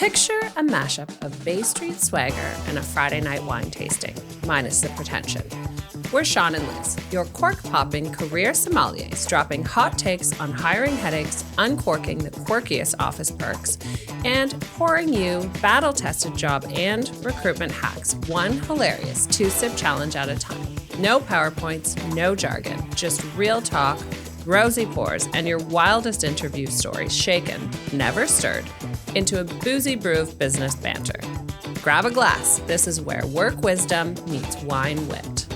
Picture a mashup of Bay Street swagger and a Friday night wine tasting, minus the pretension. We're Sean and Liz, your cork-popping career sommeliers, dropping hot takes on hiring headaches, uncorking the quirkiest office perks, and pouring you battle-tested job and recruitment hacks, one hilarious 2-sip challenge at a time. No PowerPoints, no jargon, just real talk, rosy pours, and your wildest interview stories shaken, never stirred, into a boozy brew of business banter. Grab a glass. This is where work wisdom meets wine wit.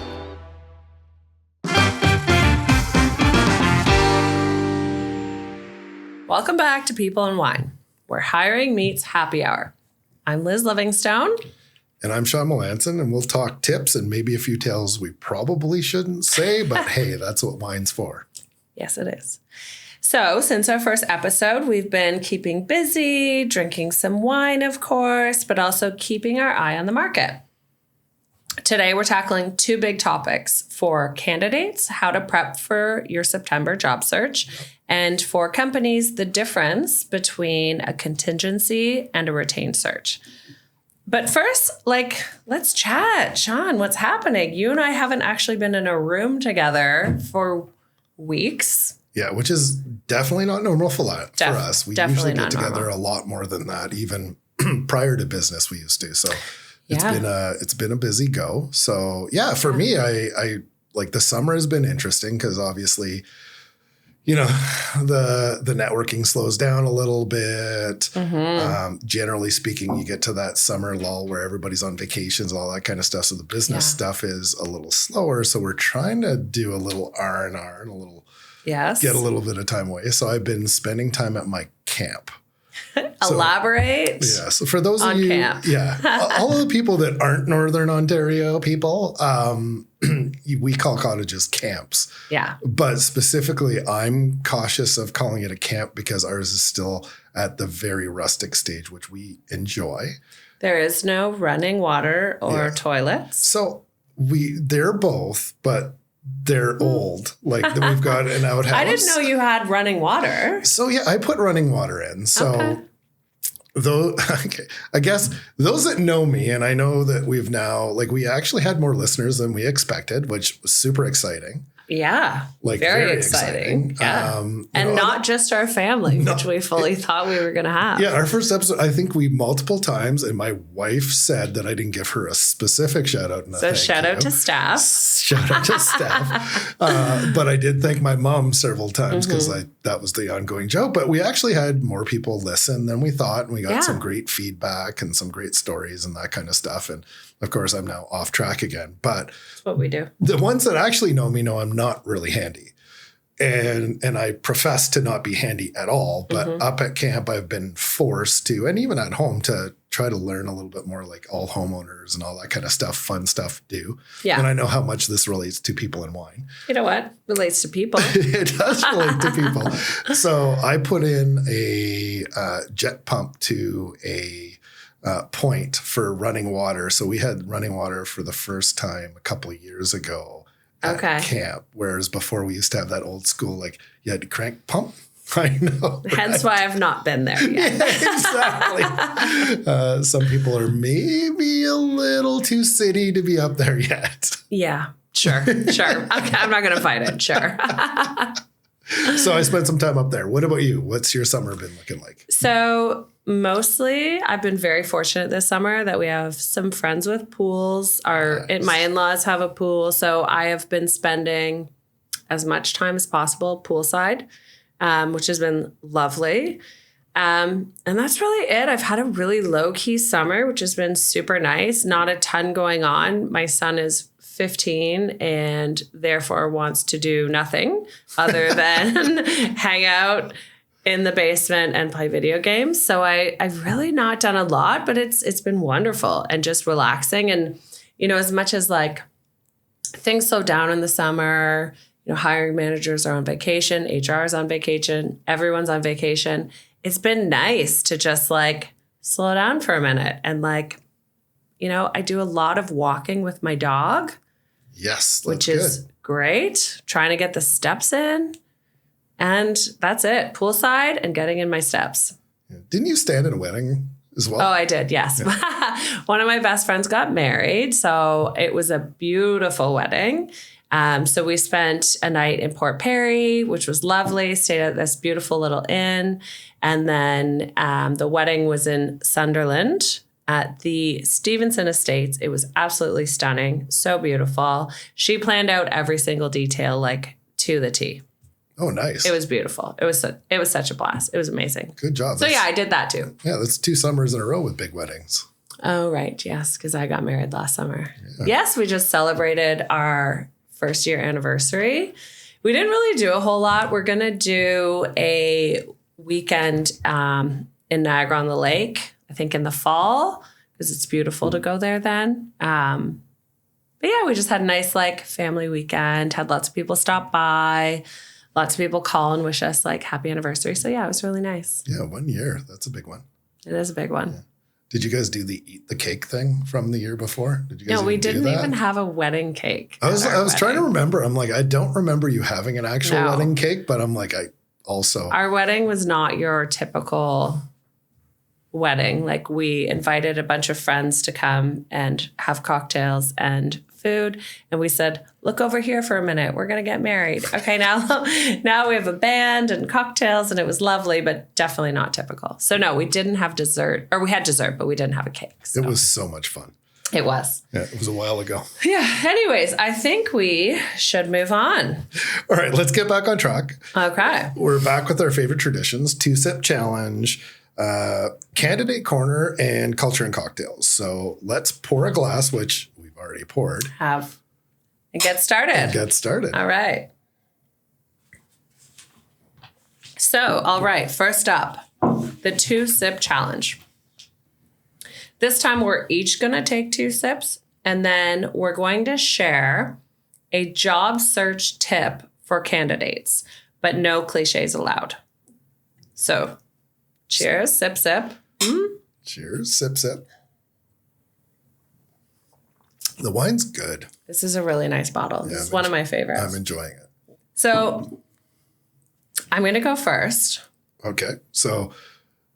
Welcome back to People and Wine, where hiring meets happy hour. I'm Liz Livingstone. And I'm Sean Melanson, and we'll talk tips and maybe a few tales we probably shouldn't say, but hey, that's what wine's for. Yes, it is. So since our first episode, we've been keeping busy, drinking some wine, of course, but also keeping our eye on the market. Today, we're tackling two big topics for candidates, how to prep for your September job search, and for companies, the difference between a contingency and a retained search. But first, let's chat. Sean, what's happening? You and I haven't actually been in a room together for weeks. Yeah, which is definitely not normal for us. We usually get together a lot more than that, even prior to business we used to. So it's been a busy go. So yeah, for me, I like the summer has been interesting because obviously, you know, the networking slows down a little bit. Mm-hmm. Generally speaking, you get to that summer lull where everybody's on vacations, all that kind of stuff. So the business stuff is a little slower. So we're trying to do a little R&R and a little get a little bit of time away. So I've been spending time at my camp. Elaborate. Yeah. So for those of you, camp. all of the people that aren't Northern Ontario people, we call cottages camps. Yeah. But specifically, I'm cautious of calling it a camp because ours is still at the very rustic stage, which we enjoy. There is no running water or toilets. So they're both, but they're old. Like we've got an outhouse. I didn't know you had running water. So yeah, I put running water in. So I guess those that know me, and I know that we've now, we actually had more listeners than we expected, which was super exciting. Yeah. Very exciting. Yeah. And not just our family, which we fully thought we were going to have. Yeah. Our first episode, I think we multiple times, and my wife said that I didn't give her a specific shout out. So shout out to staff. Shout out to staff. But I did thank my mom several times because that was the ongoing joke. But we actually had more people listen than we thought. And we got some great feedback and some great stories and that kind of stuff. And of course, I'm now off track again. But that's what we do. The ones that actually know me know I'm not really handy. And I profess to not be handy at all. But up at camp, I've been forced to, and even at home, to try to learn a little bit more like all homeowners and all that kind of stuff, fun stuff do. Yeah. And I know how much this relates to people in wine. You know what? Relates to people. It does relate to people. So I put in a jet pump to a point for running water. So we had running water for the first time a couple of years ago at camp, whereas before we used to have that old school, you had to crank pump. I know. Hence why I've not been there yet. Yeah, exactly. Some people are maybe a little too city to be up there yet. Yeah, sure. Okay, I'm not going to fight it. Sure. So I spent some time up there. What about you? What's your summer been looking like? So mostly I've been very fortunate this summer that we have some friends with pools. My in-laws have a pool. So I have been spending as much time as possible poolside, which has been lovely. And that's really it. I've had a really low-key summer, which has been super nice. Not a ton going on. My son is 15 and therefore wants to do nothing other than hang out in the basement and play video games. So I've really not done a lot, but it's been wonderful and just relaxing. And, as much as things slow down in the summer, hiring managers are on vacation, HR is on vacation, everyone's on vacation. It's been nice to just slow down for a minute. And I do a lot of walking with my dog. Yes. Which is great. Trying to get the steps in. And that's it. Poolside and getting in my steps. Didn't you stand at a wedding as well? Oh, I did. Yes. Yeah. One of my best friends got married. So it was a beautiful wedding. So we spent a night in Port Perry, which was lovely, stayed at this beautiful little inn. And then the wedding was in Sunderland at the Stevenson Estates. It was absolutely stunning. So beautiful. She planned out every single detail, like to the T. Oh, nice. It was beautiful. It was such a blast. It was amazing. Good job. So yeah, I did that too. Yeah, that's 2 summers in a row with big weddings. Oh, right. Yes, because I got married last summer. Yeah. Yes, we just celebrated our first year anniversary. We didn't really do a whole lot. We're going to do a weekend in Niagara on the Lake, I think in the fall, because it's beautiful to go there then. But yeah, we just had a nice like family weekend, had lots of people stop by, lots of people call and wish us like happy anniversary. So yeah, it was really nice. Yeah, 1 year. That's a big one. It is a big one. Yeah. Did you guys do the eat the cake thing from the year before? Did you guys? No, we didn't even have a wedding cake. I was trying to remember. I'm like, I don't remember you having an actual wedding cake, but I'm like, our wedding was not your typical wedding. Like we invited a bunch of friends to come and have cocktails and food. And we said, look over here for a minute. We're going to get married. Okay, now we have a band and cocktails and it was lovely, but definitely not typical. So no, we didn't have dessert, or we had dessert, but we didn't have a cake. So. It was so much fun. It was. Yeah, it was a while ago. Yeah. Anyways, I think we should move on. All right, let's get back on track. Okay. We're back with our favorite traditions, 2-sip challenge, candidate corner, and culture and cocktails. So let's pour a glass, which we've already poured. And get started. All right. So, all right, first up, the 2-sip challenge. This time we're each going to take 2 sips, and then we're going to share a job search tip for candidates, but no cliches allowed. So, cheers, sip, sip. Cheers, sip, sip. The wine's good. This is a really nice bottle. This is one of my favorites. I'm enjoying it. So, I'm going to go first. Okay. So,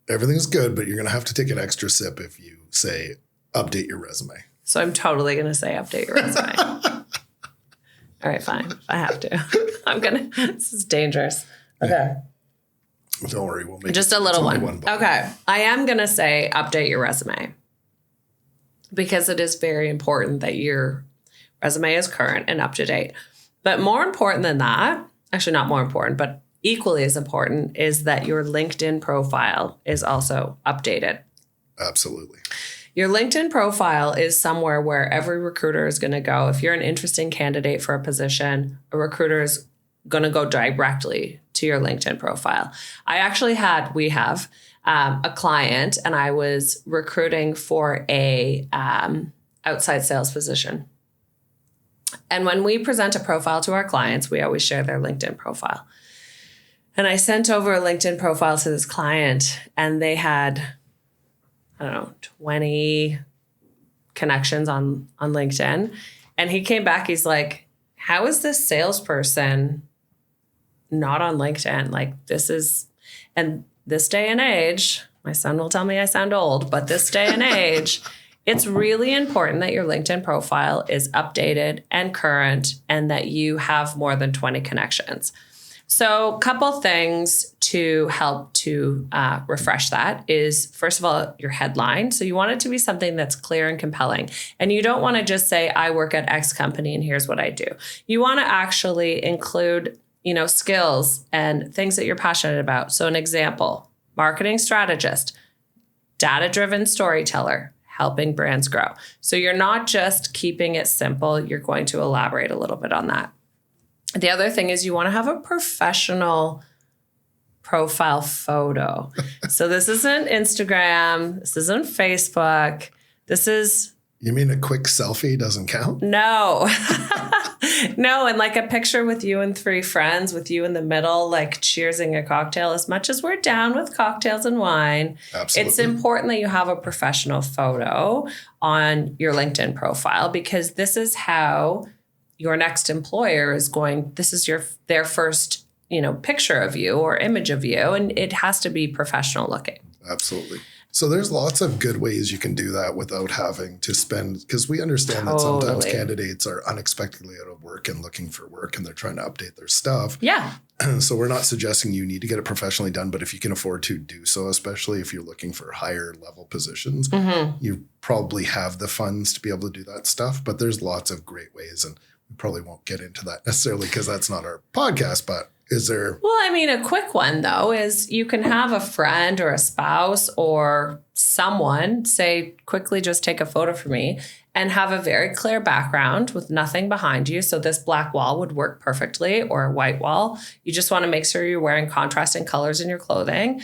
everything's good, but you're going to have to take an extra sip if you say update your resume. So I'm totally going to say update your resume. All right, fine. I have to. This is dangerous. Okay. Yeah. Don't worry. We'll make just a little one. Okay. I am going to say update your resume because it is very important that your resume is current and up to date. But more important than that, actually not more important, but equally as important is that your LinkedIn profile is also updated. Absolutely. Your LinkedIn profile is somewhere where every recruiter is going to go. If you're an interesting candidate for a position, a recruiter is going to go directly to your LinkedIn profile. We have a client, and I was recruiting for a outside sales position. And when we present a profile to our clients, we always share their LinkedIn profile. And I sent over a LinkedIn profile to this client, and they had, 20 connections on LinkedIn. And he came back, he's like, how is this salesperson not on LinkedIn? Like and this day and age, my son will tell me I sound old, but this day and age, it's really important that your LinkedIn profile is updated and current and that you have more than 20 connections. So a couple things to help to refresh that is, first of all, your headline. So you want it to be something that's clear and compelling. And you don't want to just say, I work at X company and here's what I do. You want to actually include, skills and things that you're passionate about. So an example, marketing strategist, data-driven storyteller, helping brands grow. So you're not just keeping it simple. You're going to elaborate a little bit on that. The other thing is you want to have a professional profile photo. So this isn't Instagram. This isn't Facebook. This is... You mean a quick selfie doesn't count? No. No, and like a picture with you and 3 friends, with you in the middle, like cheersing a cocktail. As much as we're down with cocktails and wine, Absolutely. It's important that you have a professional photo on your LinkedIn profile, because this is how your next employer is this is their first, picture of you or image of you, and it has to be professional looking. Absolutely. So there's lots of good ways you can do that without having to spend, because we understand that sometimes candidates are unexpectedly out of work and looking for work and they're trying to update their stuff. Yeah. So we're not suggesting you need to get it professionally done, but if you can afford to do so, especially if you're looking for higher level positions, you probably have the funds to be able to do that stuff. But there's lots of great ways, and we probably won't get into that necessarily because that's not our podcast, but is there? Well, I mean, a quick one, though, is you can have a friend or a spouse or someone say, quickly just take a photo for me and have a very clear background with nothing behind you. So this black wall would work perfectly, or a white wall. You just want to make sure you're wearing contrasting colors in your clothing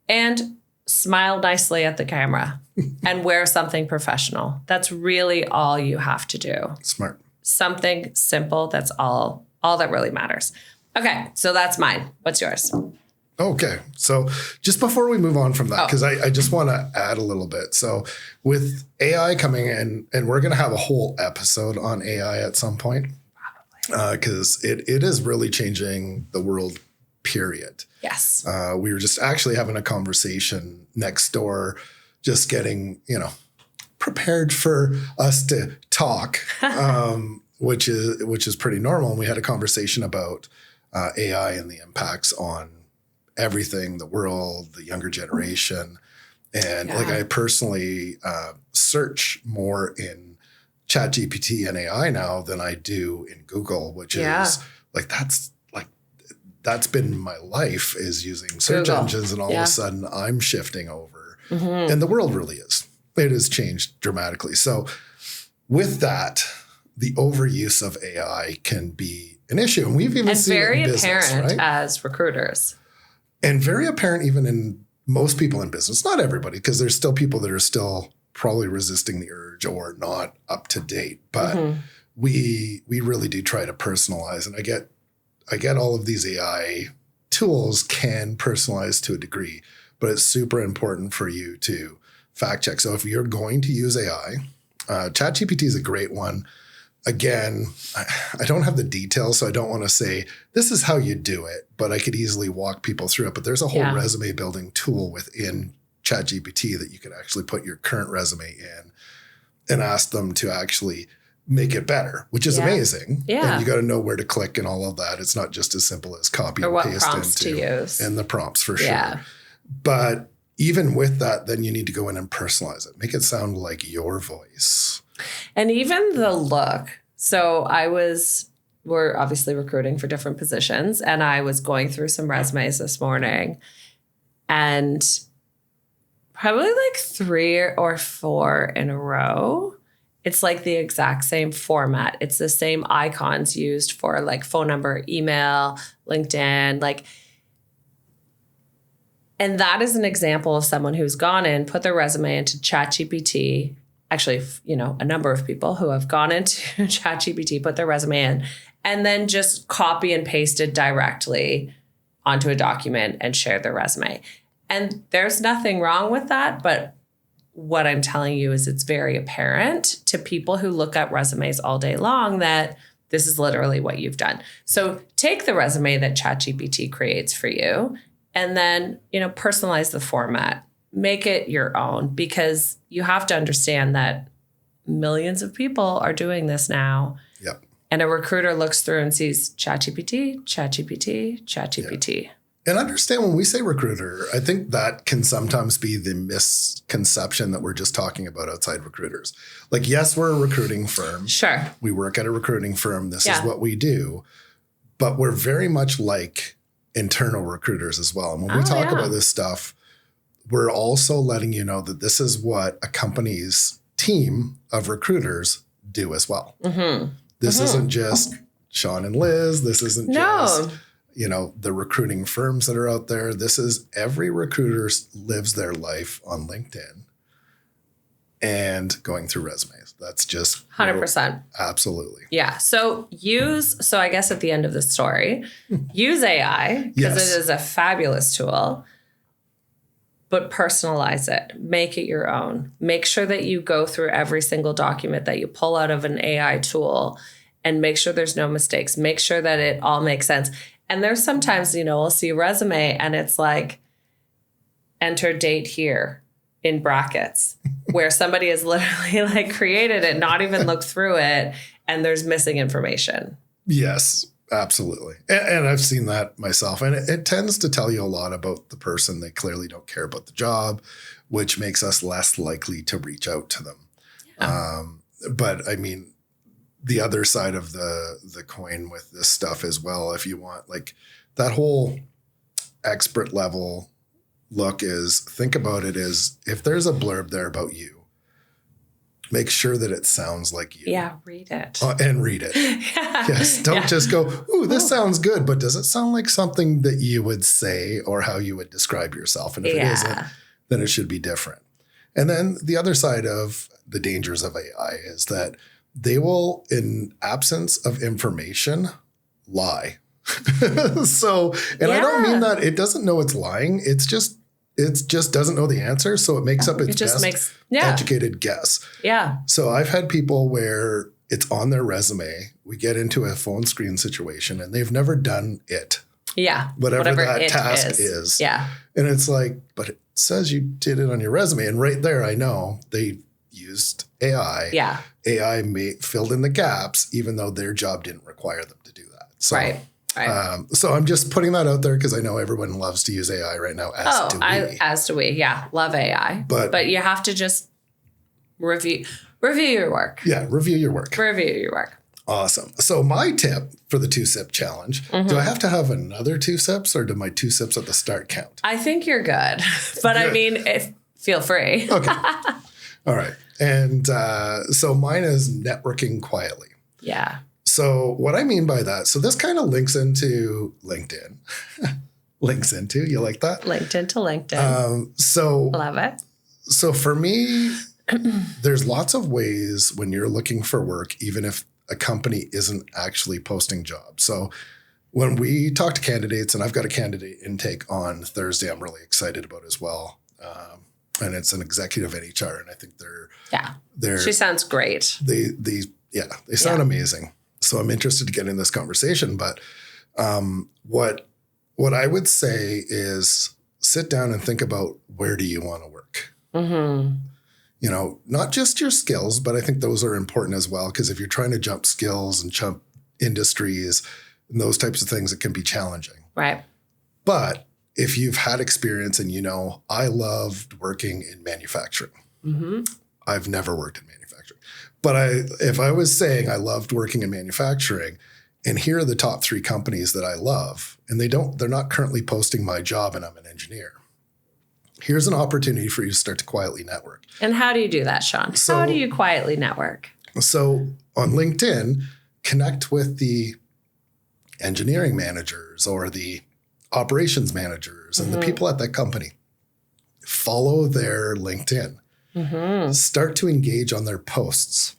and smile nicely at the camera and wear something professional. That's really all you have to do. Smart. Something simple. That's all that really matters. Okay, so that's mine. What's yours? Okay, so just before we move on from that, because I just want to add a little bit. So with AI coming in, and we're going to have a whole episode on AI at some point, because it is really changing the world, period. Yes. We were just actually having a conversation next door, just getting, prepared for us to talk, which is pretty normal. And we had a conversation about AI and the impacts on everything, the world, the younger generation. And like I personally search more in ChatGPT and AI now than I do in Google, which is that's been my life, is using search engines. And all of a sudden I'm shifting over. And the world really is. It has changed dramatically. So with that, the overuse of AI can be an issue. And we've even seen it in business, very apparent right? as recruiters. And very apparent even in most people in business. Not everybody, because there's still people that are still probably resisting the urge or not up to date. But we really do try to personalize. And I get all of these AI tools can personalize to a degree, but it's super important for you to fact check. So if you're going to use AI, ChatGPT is a great one. Again, I don't have the details, so I don't want to say this is how you do it, but I could easily walk people through it. But there's a whole resume building tool within ChatGPT that you could actually put your current resume in and ask them to actually make it better, which is amazing. Yeah. And you got to know where to click and all of that. It's not just as simple as copy or and paste into to use. And the prompts for sure. But even with that, then you need to go in and personalize it. Make it sound like your voice. And even the look. So we're obviously recruiting for different positions, and I was going through some resumes this morning, and probably like 3 or 4 in a row, it's like the exact same format. It's the same icons used for like phone number, email, LinkedIn, and that is an example of someone who's gone in, put their resume into ChatGPT. Actually, a number of people who have gone into ChatGPT, put their resume in, and then just copy and pasted directly onto a document and shared their resume. And there's nothing wrong with that. But what I'm telling you is it's very apparent to people who look at resumes all day long that this is literally what you've done. So take the resume that ChatGPT creates for you and then, personalize the format. Make it your own, because you have to understand that millions of people are doing this now. Yep. And a recruiter looks through and sees ChatGPT, ChatGPT, ChatGPT. Yeah. And understand when we say recruiter, I think that can sometimes be the misconception that we're just talking about outside recruiters. Like, yes, we're a recruiting firm. Sure. We work at a recruiting firm. This is what we do. But we're very much like internal recruiters as well. And when we talk about this stuff, we're also letting you know that this is what a company's team of recruiters do as well. This isn't just Sean and Liz. This isn't just, the recruiting firms that are out there. This is every recruiter lives their life on LinkedIn and going through resumes. That's just 100%. Absolutely. Yeah. So I guess at the end of the story, use AI because it is a fabulous tool. But personalize it. Make it your own. Make sure that you go through every single document that you pull out of an AI tool and make sure there's no mistakes. Make sure that it all makes sense. And there's sometimes, we'll see a resume and it's like, enter date here. in brackets where somebody has literally like created it, not even looked through it, and there's missing information. Yes, absolutely. And I've seen that myself. And it tends to tell you a lot about the person. They clearly don't care about the job, which makes us less likely to reach out to them. Yeah. But I mean, the other side of the coin with this stuff as well, if you want like that whole expert level look is, think about it as if there's a blurb there about you, make sure that it sounds like you. Yeah, read it. And read it. Yeah. Yes. Don't just go, ooh, this sounds good, but does it sound like something that you would say or how you would describe yourself? And if it isn't, then it should be different. And then the other side of the dangers of AI is that they will, in absence of information, lie. So, and I don't mean that it doesn't know it's lying. It just doesn't know the answer. So it makes up its best educated guess. Yeah. So I've had people where it's on their resume. We get into a phone screen situation and they've never done it. Yeah. Whatever that task is. Yeah. And it's like, but it says you did it on your resume. And right there, I know they used AI. Yeah. AI filled in the gaps, even though their job didn't require them to do that. So, right. So I'm just putting that out there because I know everyone loves to use AI right now. As do we. Yeah. Love AI. But you have to just review your work. Yeah. Review your work. Awesome. So my tip for the 2-sip challenge, do I have to have another 2 sips or do my 2 sips at the start count? I think you're good. But I mean, feel free. Okay. All right. And so mine is networking quietly. Yeah. So what I mean by that, so this kind of links into LinkedIn. You like that? Linked into LinkedIn. So love it. So for me, there's lots of ways when you're looking for work, even if a company isn't actually posting jobs. So when we talk to candidates, and I've got a candidate intake on Thursday, I'm really excited about as well. And it's an executive in HR, and I think she sounds great. They sound amazing. So I'm interested to get in this conversation. But what I would say is sit down and think about, where do you want to work? Mm-hmm. You know, not just your skills, but I think those are important as well. Because if you're trying to jump skills and jump industries and those types of things, it can be challenging. Right. But if you've had experience and I loved working in manufacturing. Mm-hmm. I've never worked in manufacturing. But if I was saying I loved working in manufacturing, and here are the top 3 companies that I love, and they're not currently posting my job and I'm an engineer. Here's an opportunity for you to start to quietly network. And how do you do that, Sean? How do you quietly network? So on LinkedIn, connect with the engineering managers or the operations managers and the people at that company. Follow their LinkedIn. Mm-hmm. Start to engage on their posts.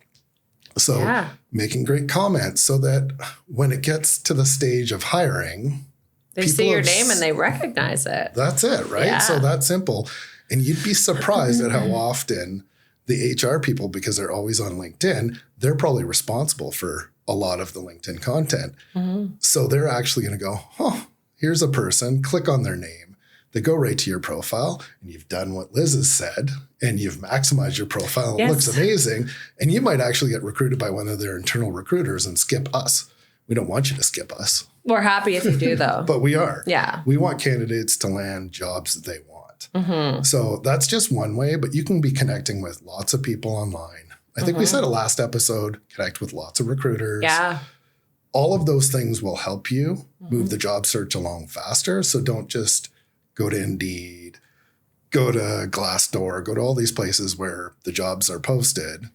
So making great comments so that when it gets to the stage of hiring, they see your name and they recognize it. That's it, right? Yeah. So that's simple. And you'd be surprised at how often the HR people, because they're always on LinkedIn, they're probably responsible for a lot of the LinkedIn content. Mm-hmm. So they're actually going to go, here's a person, click on their name. They go right to your profile and you've done what Liz has said and you've maximized your profile. Yes. It looks amazing. And you might actually get recruited by one of their internal recruiters and skip us. We don't want you to skip us. We're happy if you do, though. But we are. Yeah. We want candidates to land jobs that they want. Mm-hmm. So that's just one way, but you can be connecting with lots of people online. I think we said a last episode, connect with lots of recruiters. Yeah. All of those things will help you move the job search along faster. So don't just go to Indeed, go to Glassdoor, go to all these places where the jobs are posted.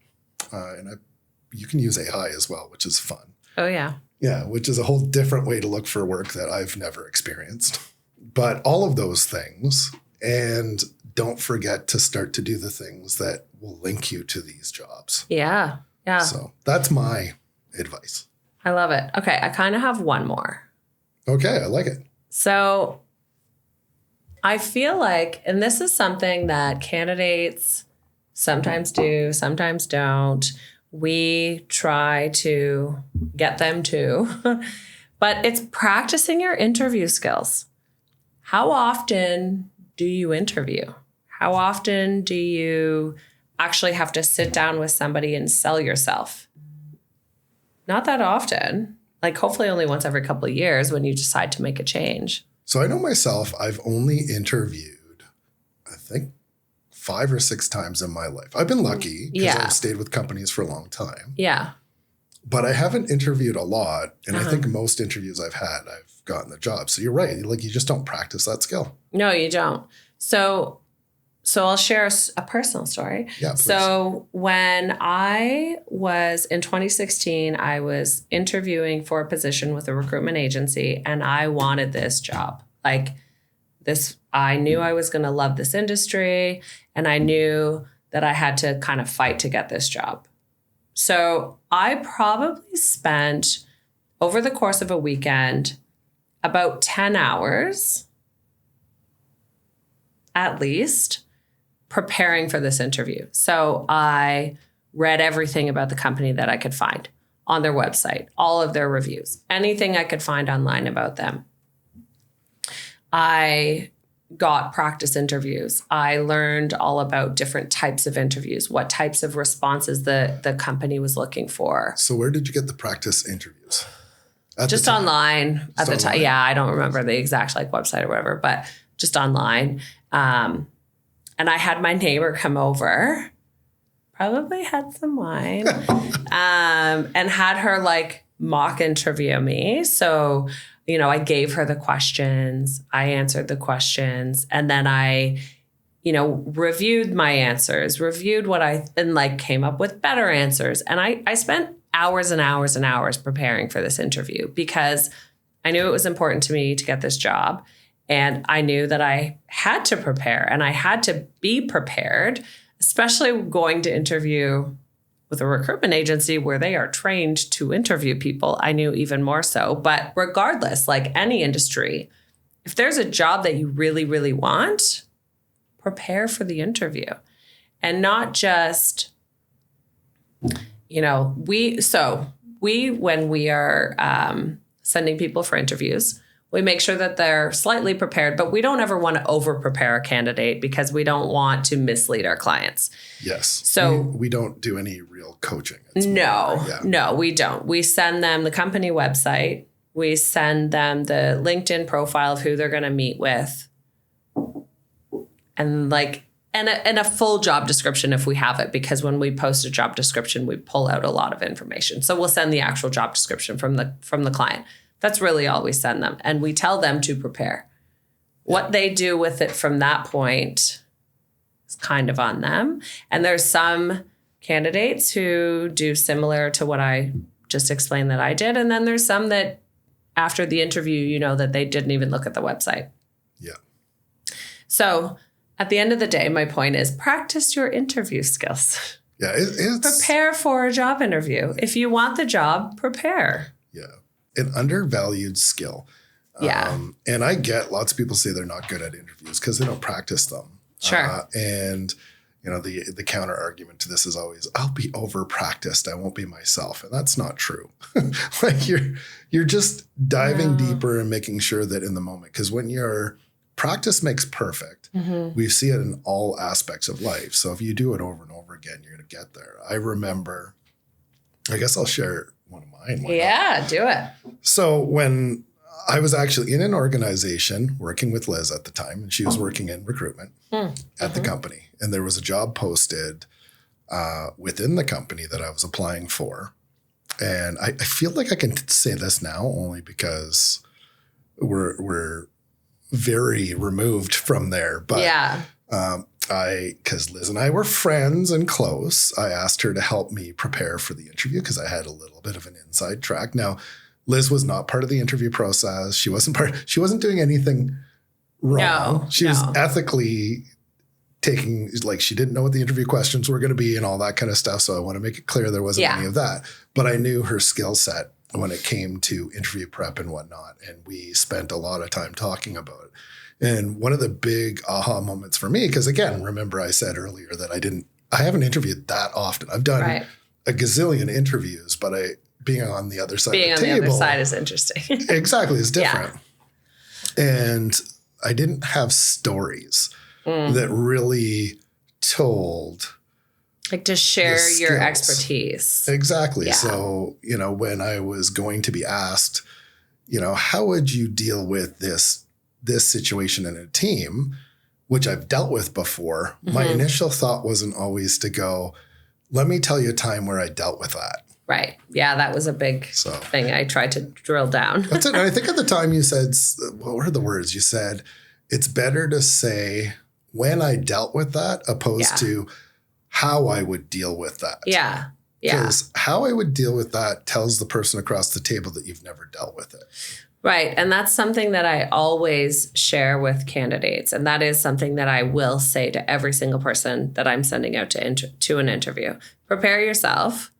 You can use AI as well, which is fun. Oh, yeah. Yeah, which is a whole different way to look for work that I've never experienced. But all of those things, and don't forget to start to do the things that will link you to these jobs. Yeah, yeah. So that's my advice. I love it. Okay, I kind of have one more. Okay, I like it. So I feel like, and this is something that candidates sometimes do, sometimes don't. We try to get them to, but it's practicing your interview skills. How often do you interview? How often do you actually have to sit down with somebody and sell yourself? Not that often. Like hopefully only once every couple of years when you decide to make a change. So I know myself, I've only interviewed, I think, 5 or 6 times in my life. I've been lucky because I've stayed with companies for a long time. Yeah. But I haven't interviewed a lot. And I think most interviews I've had, I've gotten the job. So you're right. Like you just don't practice that skill. No, you don't. So I'll share a personal story. Yeah, please. So when I was in 2016, I was interviewing for a position with a recruitment agency and I wanted this job. Like this, I knew I was going to love this industry and I knew that I had to kind of fight to get this job. So I probably spent over the course of a weekend about 10 hours at least preparing for this interview. So I read everything about the company that I could find on their website, all of their reviews, anything I could find online about them. I got practice interviews. I learned all about different types of interviews, what types of responses the company was looking for. So where did you get the practice interviews? Just online at the time. Yeah, I don't remember the exact like website or whatever, but just online. And I had my neighbor come over, probably had some wine, and had her like mock interview me. So, you know, I gave her the questions, I answered the questions, and then I, you know, reviewed my answers, reviewed and like came up with better answers. And I spent hours and hours and hours preparing for this interview because I knew it was important to me to get this job. And I knew that I had to prepare and I had to be prepared, especially going to interview with a recruitment agency where they are trained to interview people. I knew even more so. But regardless, like any industry, if there's a job that you really, really want, prepare for the interview. And not just, you know, when we are sending people for interviews, we make sure that they're slightly prepared, but we don't ever want to over-prepare a candidate because we don't want to mislead our clients. Yes. So we don't do any real coaching. No, we don't. We send them the company website. We send them the LinkedIn profile of who they're going to meet with. And a full job description if we have it, because when we post a job description, we pull out a lot of information. So we'll send the actual job description from the client. That's really all we send them. And we tell them to prepare. What they do with it from that point is kind of on them. And there's some candidates who do similar to what I just explained that I did. And then there's some that after the interview, you know, that they didn't even look at the website. Yeah. So at the end of the day, my point is practice your interview skills. Yeah. It's prepare for a job interview. If you want the job, prepare. Yeah. An undervalued skill. Yeah. And I get lots of people say they're not good at interviews because they don't practice them. Sure. And, you know, the counter argument to this is always, I'll be over practiced. I won't be myself. And that's not true. Like you're just diving deeper and making sure that in the moment, because when you're practice makes perfect. Mm-hmm. We see it in all aspects of life. So if you do it over and over again, you're going to get there. I remember, I guess I'll share one of mine. Yeah, do it. So when I was actually in an organization working with Liz at the time, and she was working in recruitment at the company, and there was a job posted within the company that I was applying for. And I feel like I can say this now only because we're very removed from there. But yeah. Because Liz and I were friends and close, I asked her to help me prepare for the interview because I had a little bit of an inside track. Now, Liz was not part of the interview process. She wasn't doing anything wrong. No, she was ethically taking, like, she didn't know what the interview questions were going to be and all that kind of stuff. So I want to make it clear there wasn't any of that. But I knew her skill set when it came to interview prep and whatnot. And we spent a lot of time talking about it. And one of the big aha moments for me, because again, remember I said earlier that I haven't interviewed that often. I've done a gazillion interviews, but being on the other side of the table. Being on the other side is interesting. Exactly. It's different. Yeah. And I didn't have stories. that really told. Like to share your expertise. Exactly. Yeah. So, when I was going to be asked, how would you deal with this situation in a team, which I've dealt with before, my initial thought wasn't always to go, let me tell you a time where I dealt with that. Right. Yeah, that was a big thing. I tried to drill down. That's it. And I think at the time you said, what were the words? You said, it's better to say when I dealt with that opposed to how I would deal with that. Yeah. Yeah. Because how I would deal with that tells the person across the table that you've never dealt with it. Right. And that's something that I always share with candidates. And that is something that I will say to every single person that I'm sending out to an interview. Prepare yourself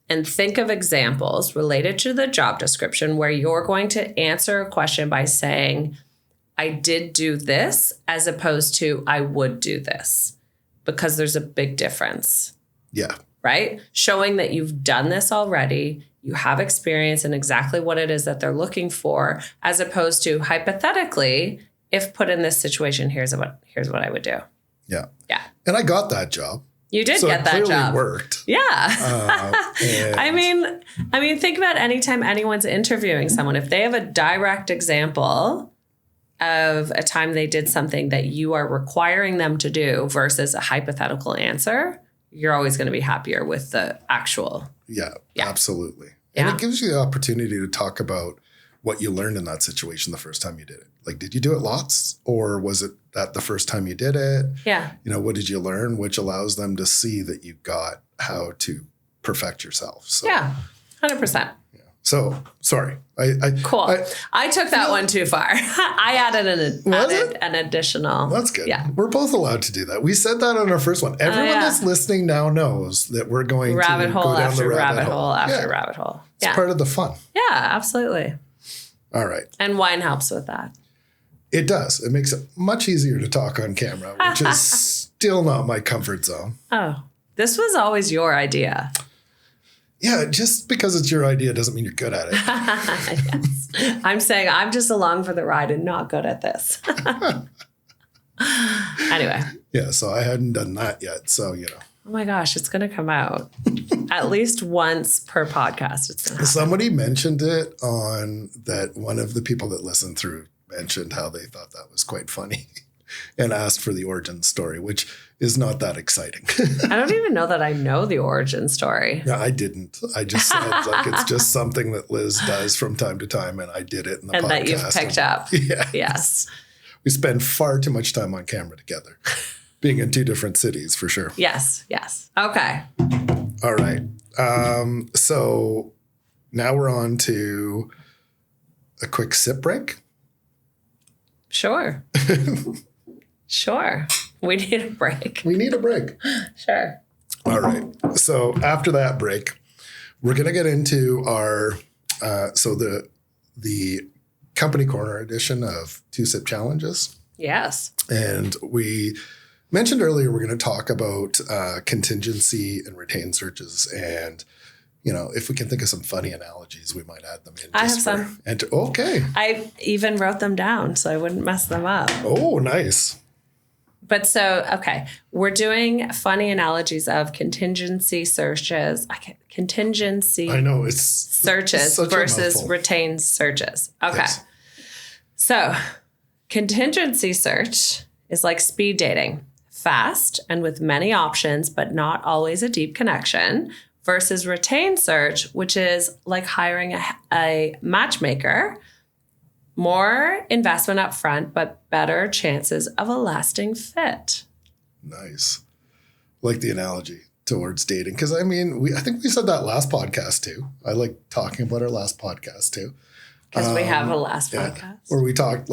and think of examples related to the job description where you're going to answer a question by saying, I did do this, as opposed to I would do this, because there's a big difference. Yeah. Right? Showing that you've done this already, you have experience in exactly what it is that they're looking for, as opposed to hypothetically, if put in this situation, here's what I would do. Yeah. Yeah. And I got that job. You did get that job. It worked. Yeah. I mean, think about anytime anyone's interviewing someone, if they have a direct example of a time they did something that you are requiring them to do versus a hypothetical answer, you're always going to be happier with the actual. Yeah. Absolutely. Yeah. And it gives you the opportunity to talk about what you learned in that situation the first time you did it. Like, did you do it lots, or was it that the first time you did it? Yeah. What did you learn? Which allows them to see that you got how to perfect yourself. So, yeah. 100%. Yeah. So, sorry. Cool. I took that one too far. I added an additional. That's good. Yeah. We're both allowed to do that. We said that on our first one. Everyone that's listening now knows that we're going to go down the rabbit hole after rabbit hole. Yeah. It's part of the fun. Yeah, absolutely. All right. And wine helps with that. It does. It makes it much easier to talk on camera, which is still not my comfort zone. Oh, this was always your idea. Yeah, just because it's your idea doesn't mean you're good at it. Yes. I'm saying I'm just along for the ride and not good at this. Anyway. Yeah, so I hadn't done that yet. So, Oh my gosh, it's going to come out at least once per podcast. It's gonna Somebody mentioned it on that one of the people that listened through mentioned how they thought that was quite funny and asked for the origin story, which is not that exciting. I don't even know that I know the origin story. No, I didn't. I just said it's just something that Liz does from time to time, and I did it in the podcast. And that you've picked up. Yeah. Yes. We spend far too much time on camera together, being in two different cities for sure. Yes. Yes. Okay. All right. So now we're on to a quick sip break. Sure. Sure. We need a break. We need a break. Sure. All right. So after that break, we're going to get into our, the company corner edition of 2-Sip Challenges. Yes. And we mentioned earlier, we're going to talk about contingency and retained searches. And, if we can think of some funny analogies, we might add them in. I have some. Okay. I even wrote them down so I wouldn't mess them up. Oh, nice. But okay, we're doing funny analogies of contingency searches. I know it's searches versus retained searches. Okay. Yes. So contingency search is like speed dating, fast and with many options, but not always a deep connection, versus retained search, which is like hiring a matchmaker. More investment up front, but better chances of a lasting fit. Nice. Like the analogy towards dating. Because, I think we said that last podcast, too. I like talking about our last podcast, too. Because we have a last podcast. Where we talked,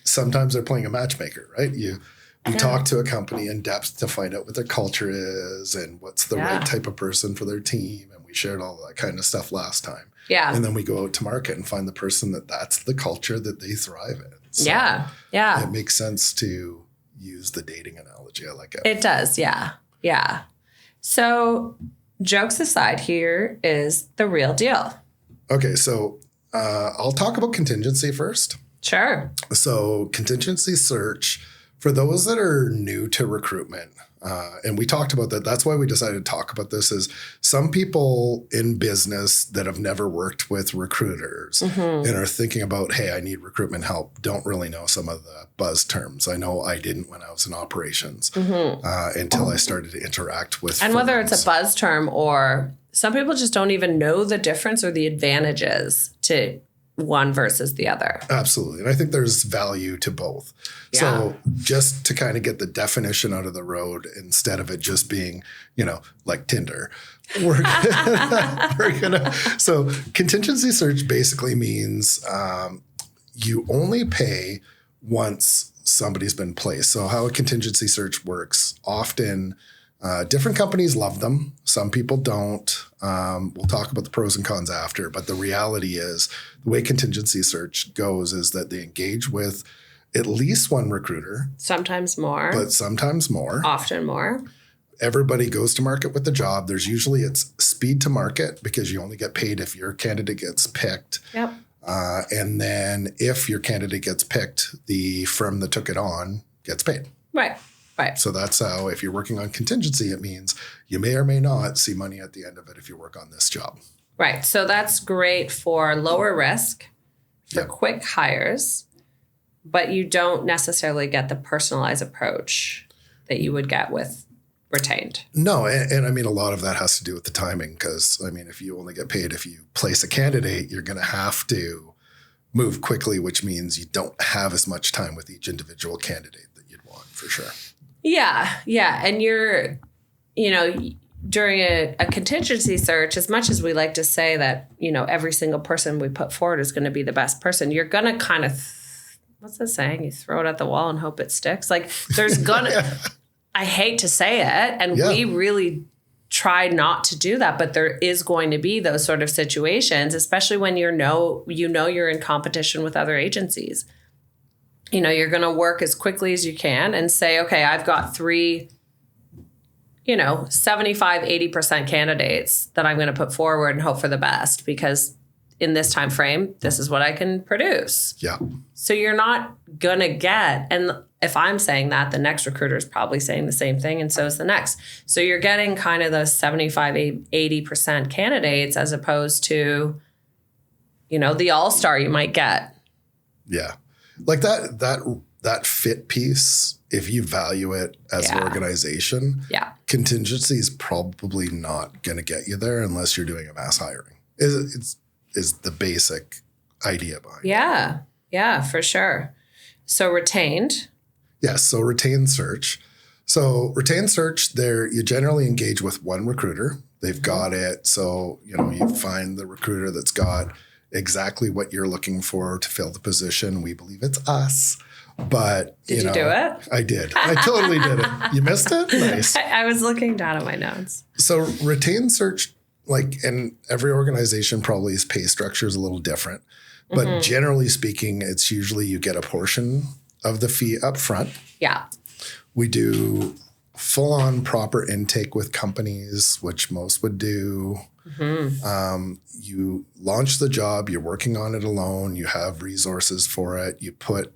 sometimes they're playing a matchmaker, right? We talk to a company in depth to find out what their culture is and what's the right type of person for their team. And we shared all that kind of stuff last time. Yeah. And then we go out to market and find the person that's the culture that they thrive in. So yeah. It makes sense to use the dating analogy. I like it. It does. Yeah. Yeah. So jokes aside, here is the real deal. Okay. So I'll talk about contingency first. Sure. So contingency search For those that are new to recruitment, and we talked about that, that's why we decided to talk about this, is some people in business that have never worked with recruiters and are thinking about, hey, I need recruitment help, don't really know some of the buzz terms. I know I didn't when I was in operations until I started to interact with And whether it's a buzz term or some people just don't even know the difference or the advantages to one versus the other. Absolutely. And I think there's value to both. Yeah. So just to kind of get the definition out of the road, instead of it just being, like Tinder, so contingency search basically means you only pay once somebody's been placed. So how a contingency search works, often different companies love them. Some people don't. We'll talk about the pros and cons after, but the reality is the way contingency search goes is that they engage with at least one recruiter. Sometimes more. But sometimes more. Often more. Everybody goes to market with the job. There's usually it's speed to market because you only get paid if your candidate gets picked. Yep. And then if your candidate gets picked, the firm that took it on gets paid. Right. Right. So that's how, if you're working on contingency, it means you may or may not see money at the end of it if you work on this job. Right. So that's great for lower risk, for quick hires, but you don't necessarily get the personalized approach that you would get with retained. No. And I mean, a lot of that has to do with the timing because, I mean, if you only get paid if you place a candidate, you're going to have to move quickly, which means you don't have as much time with each individual candidate that you'd want for sure. Yeah. Yeah. And you're, during a contingency search, as much as we like to say that, every single person we put forward is going to be the best person, you're going to kind of, what's the saying? You throw it at the wall and hope it sticks. Like there's going to, I hate to say it. And we really try not to do that, but there is going to be those sort of situations, especially when you're in competition with other agencies. You're going to work as quickly as you can and say, okay, I've got 3, 75, 80% candidates that I'm going to put forward and hope for the best because in this time frame, this is what I can produce. Yeah. So you're not going to get, and if I'm saying that, the next recruiter is probably saying the same thing and so is the next. So you're getting kind of those 75, 80% candidates as opposed to, the all-star you might get. Yeah. Like that fit piece, if you value it as an organization, contingency is probably not going to get you there unless you're doing a mass hiring. Is the basic idea behind it. Yeah, for sure. So retained. Yes. So retained search. There you generally engage with one recruiter. They've got it. So, you find the recruiter that's got exactly what you're looking for to fill the position. We believe it's us. But did you do it? I did. I totally did it. You missed it? Nice. I was looking down at my notes. So retained search, and every organization probably his pay structure is a little different. But generally speaking, it's usually you get a portion of the fee up front. Yeah. We do full-on proper intake with companies, which most would do. You launch the job, you're working on it alone, you have resources for it, you put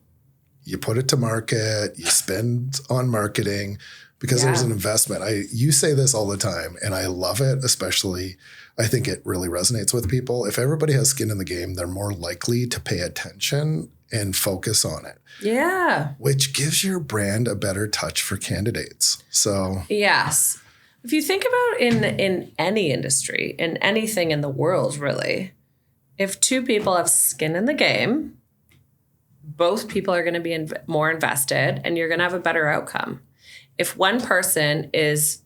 it to market, you spend on marketing because there's an investment. You say this all the time and I love it, especially I think it really resonates with people. If everybody has skin in the game, they're more likely to pay attention and focus on it. Yeah. Which gives your brand a better touch for candidates. So yes. If you think about in any industry, in anything in the world, really, if 2 people have skin in the game, both people are going to be more invested and you're going to have a better outcome. If one person is,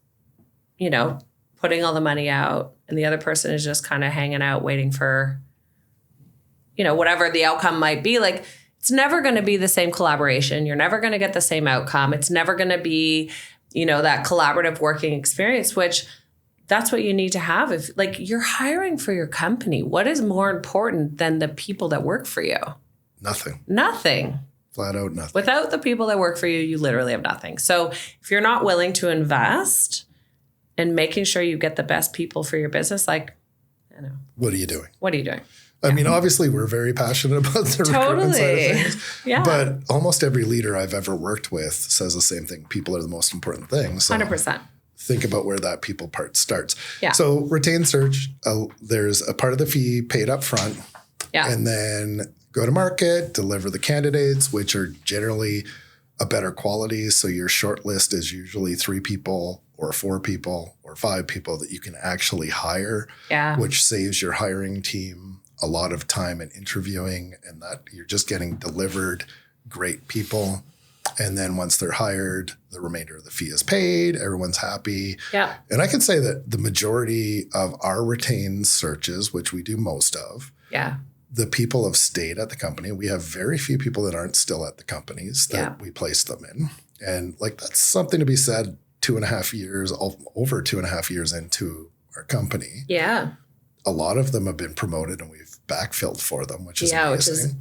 putting all the money out and the other person is just kind of hanging out waiting for, whatever the outcome might be, like it's never going to be the same collaboration. You're never going to get the same outcome. It's never going to be, that collaborative working experience, which that's what you need to have. If you're hiring for your company, what is more important than the people that work for you? Nothing. Flat out nothing. Without the people that work for you, you literally have nothing. So if you're not willing to invest in making sure you get the best people for your business, what are you doing? I mean, obviously, we're very passionate about the recruitment side of things. Yeah. But almost every leader I've ever worked with says the same thing. People are the most important thing. So 100%. Think about where that people part starts. Yeah. So retained search, there's a part of the fee paid up front. Yeah. And then go to market, deliver the candidates, which are generally a better quality. So your short list is usually 3 people or 4 people or 5 people that you can actually hire, which saves your hiring team a lot of time in interviewing, and that you're just getting delivered great people. And then once they're hired, the remainder of the fee is paid. Everyone's happy. Yeah. And I can say that the majority of our retained searches, which we do most of, the people have stayed at the company. We have very few people that aren't still at the companies that we place them in. And like, that's something to be said 2.5 years, over 2.5 years into our company. Yeah. A lot of them have been promoted and we've backfilled for them, which is amazing. Which is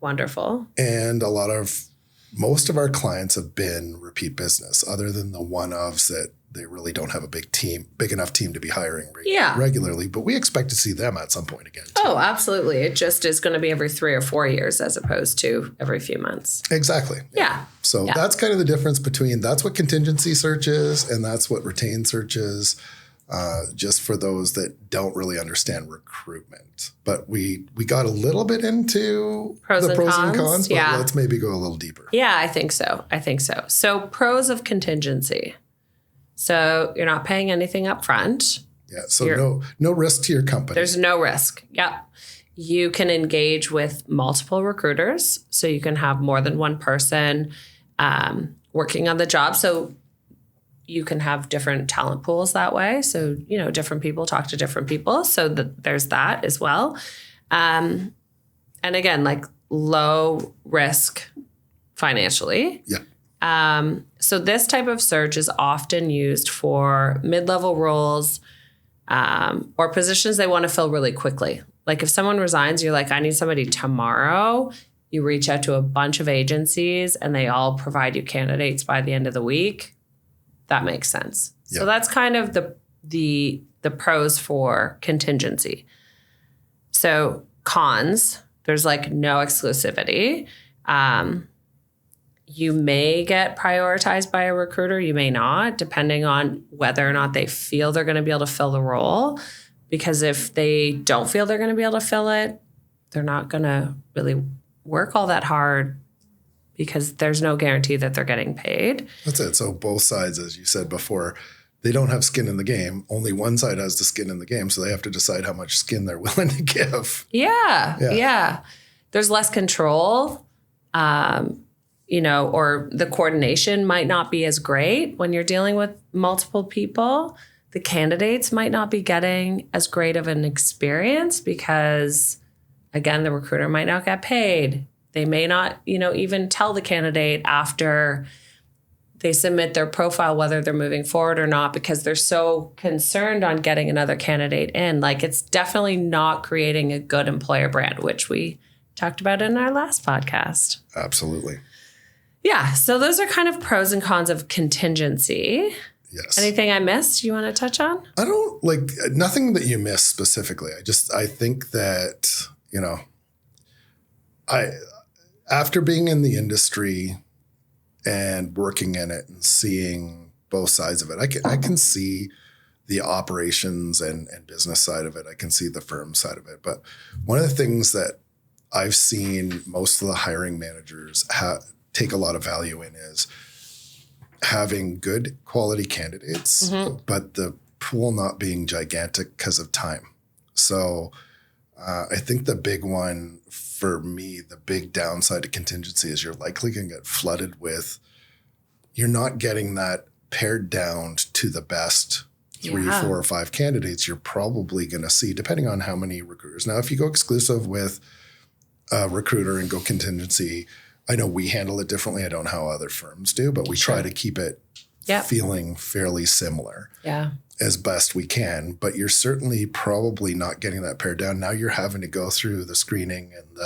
wonderful. And most of our clients have been repeat business, other than the one-offs that they really don't have a big enough team to be hiring regularly. But we expect to see them at some point again, too. Oh, absolutely. It just is going to be every 3 or 4 years as opposed to every few months. Exactly. Yeah. So that's kind of the difference between, that's what contingency search is and that's what retained search is. Just for those that don't really understand recruitment. But we got a little bit into the pros and cons, but let's maybe go a little deeper. Yeah, I think so. So pros of contingency. So you're not paying anything up front. Yeah, so no risk to your company. There's no risk. Yeah. You can engage with multiple recruiters. So you can have more than one person working on the job. So you can have different talent pools that way. So, different people talk to different people. So there's that as well. And again, like low risk financially. Yeah. So this type of search is often used for mid-level roles or positions they want to fill really quickly. Like if someone resigns, you're like, I need somebody tomorrow. You reach out to a bunch of agencies and they all provide you candidates by the end of the week. That makes sense. Yep. So that's kind of the pros for contingency. So cons, there's like no exclusivity. You may get prioritized by a recruiter. You may not, depending on whether or not they feel they're going to be able to fill the role. Because if they don't feel they're going to be able to fill it, they're not going to really work all that hard, because there's no guarantee that they're getting paid. That's it. So both sides, as you said before, they don't have skin in the game. Only one side has the skin in the game. So they have to decide how much skin they're willing to give. Yeah. There's less control, or the coordination might not be as great when you're dealing with multiple people. The candidates might not be getting as great of an experience because, again, the recruiter might not get paid. They may not, even tell the candidate after they submit their profile whether they're moving forward or not, because they're so concerned on getting another candidate in. Like, it's definitely not creating a good employer brand, which we talked about in our last podcast. Absolutely. Yeah. So those are kind of pros and cons of contingency. Yes. Anything I missed you want to touch on? I don't nothing that you missed specifically. I think that, after being in the industry and working in it and seeing both sides of it, I can see the operations and business side of it. I can see the firm side of it. But one of the things that I've seen most of the hiring managers take a lot of value in is having good quality candidates, but the pool not being gigantic because of time. So I think the big one for me, the big downside to contingency is you're likely going to get flooded with, you're not getting that pared down to the best 3, 4, or 5 candidates you're probably going to see, depending on how many recruiters. Now, if you go exclusive with a recruiter and go contingency, I know we handle it differently. I don't know how other firms do, but we try to keep it feeling fairly similar as best we can. But you're certainly probably not getting that pared down. Now you're having to go through the screening and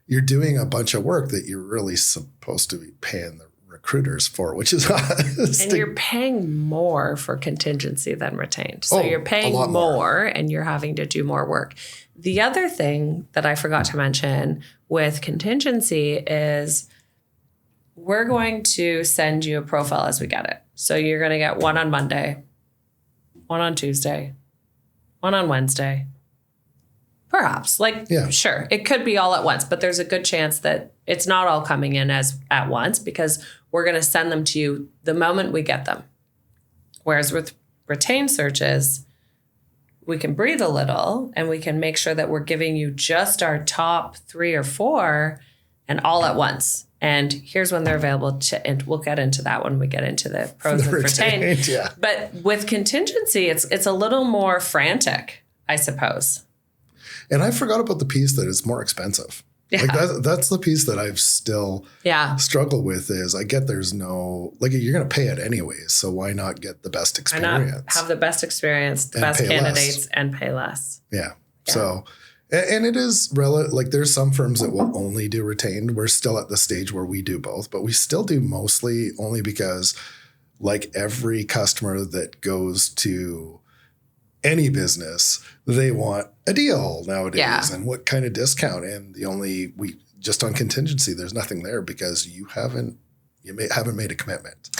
you're doing a bunch of work that you're really supposed to be paying the recruiters for, which is and you're paying more for contingency than retained. So you're paying more and you're having to do more work. The other thing that I forgot to mention with contingency is we're going to send you a profile as we get it. So you're going to get one on Monday, one on Tuesday, one on Wednesday. Perhaps. Sure, it could be all at once, but there's a good chance that it's not all coming in as at once because we're going to send them to you the moment we get them. Whereas with retained searches, we can breathe a little and we can make sure that we're giving you just our top 3 or 4 and all at once. And here's when they're available and we'll get into that when we get into the pros of retained. Yeah. But with contingency, it's a little more frantic, I suppose. And I forgot about the piece that it's more expensive. Yeah. That's the piece that I've still struggled with is I get there's no, you're going to pay it anyways. So why not get the best experience? Why not have the best experience, the best candidates and pay less? Yeah. So, and it is there's some firms that will only do retained. We're still at the stage where we do both, but we still do mostly only because every customer that goes to any business, they want a deal nowadays and what kind of discount. And we just on contingency, there's nothing there because you haven't made a commitment.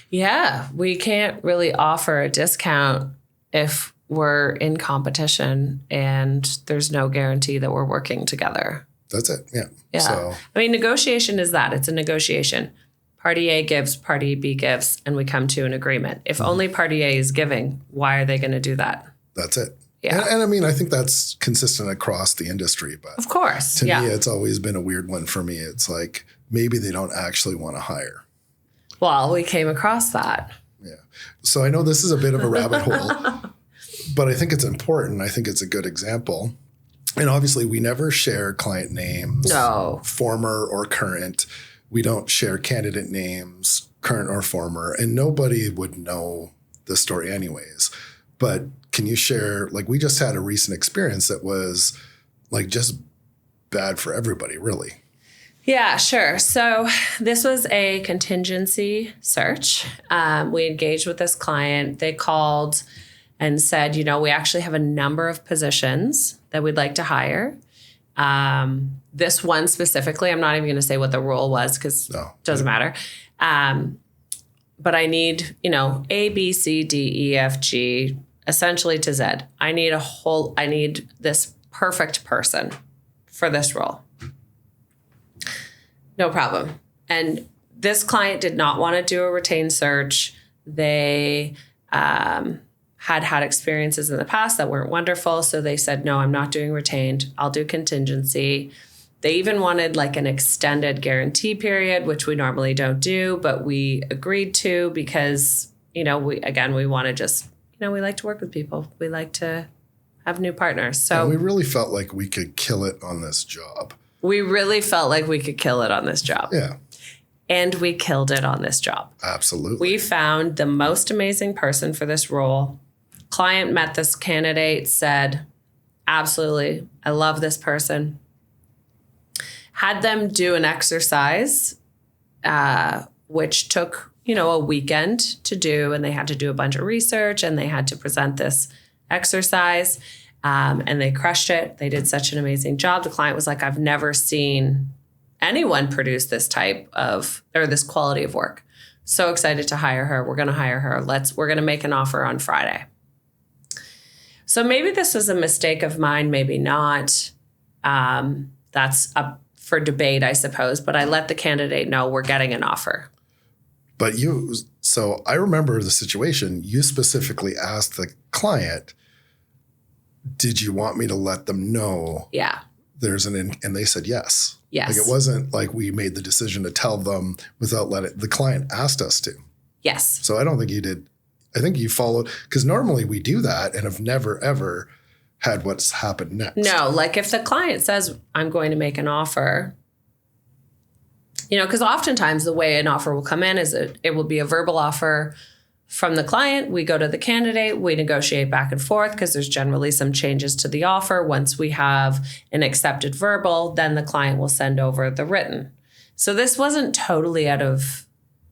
Yeah. We can't really offer a discount if we're in competition and there's no guarantee that we're working together. That's it. Yeah. Yeah. So, negotiation is that. It's a negotiation. Party A gives, party B gives, and we come to an agreement. If only party A is giving, why are they going to do that? That's it. Yeah. And I think that's consistent across the industry. But of course. To me, it's always been a weird one for me. It's maybe they don't actually want to hire. Well, we came across that. Yeah. So I know this is a bit of a rabbit hole, but I think it's important. I think it's a good example. And obviously, we never share client names, former or current. We don't share candidate names, current or former, and nobody would know the story anyways. But can you share, we just had a recent experience that was just bad for everybody, really. Yeah, sure. So this was a contingency search. We engaged with this client. They called and said, we actually have a number of positions that we'd like to hire. This one specifically, I'm not even going to say what the role was because it doesn't matter. But I need, A, B, C, D, E, F, G, essentially to Z. I need this perfect person for this role. No problem. And this client did not want to do a retained search. They had experiences in the past that weren't wonderful. So they said, no, I'm not doing retained. I'll do contingency. They even wanted an extended guarantee period, which we normally don't do, but we agreed to because, we want to just, we like to work with people. We like to have new partners. So and we really felt like we could kill it on this job. Yeah. And we killed it on this job. Absolutely. We found the most amazing person for this role. Client met this candidate, said, absolutely, I love this person. Had them do an exercise, which took, a weekend to do, and they had to do a bunch of research and they had to present this exercise, and they crushed it. They did such an amazing job. The client was like, I've never seen anyone produce this this quality of work. So excited to hire her. We're going to hire her. We're going to make an offer on Friday. So maybe this was a mistake of mine, maybe not. That's up for debate, I suppose. But I let the candidate know we're getting an offer. But so I remember the situation. You specifically asked the client, did you want me to let them know? Yeah. And they said yes. Yes. It wasn't like we made the decision to tell them without the client asked us to. Yes. So I don't think you did. I think you followed, because normally we do that and have never, ever had what's happened next. No, if the client says, I'm going to make an offer, because oftentimes the way an offer will come in is it will be a verbal offer from the client. We go to the candidate, we negotiate back and forth because there's generally some changes to the offer. Once we have an accepted verbal, then the client will send over the written. So this wasn't totally out of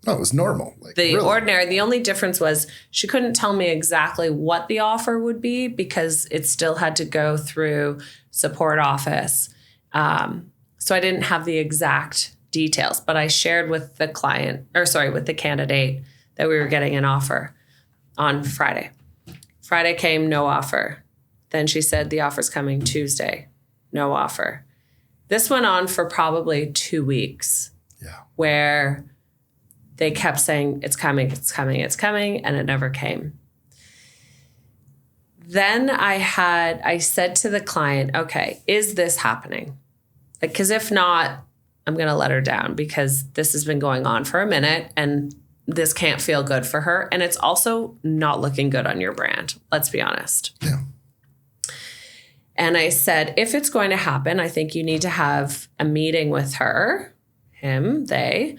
No, it was normal. Like the ordinary. The only difference was she couldn't tell me exactly what the offer would be because it still had to go through support office. So I didn't have the exact details, but I shared with the with the candidate that we were getting an offer on Friday. Friday came, no offer. Then she said the offer's coming Tuesday, no offer. This went on for probably 2 weeks. Yeah. Where they kept saying, it's coming, it's coming, it's coming, and it never came. Then I said to the client, okay, is this happening? Because if not, I'm going to let her down because this has been going on for a minute and this can't feel good for her. And it's also not looking good on your brand. Let's be honest. Yeah. And I said, if it's going to happen, I think you need to have a meeting with her, him, they,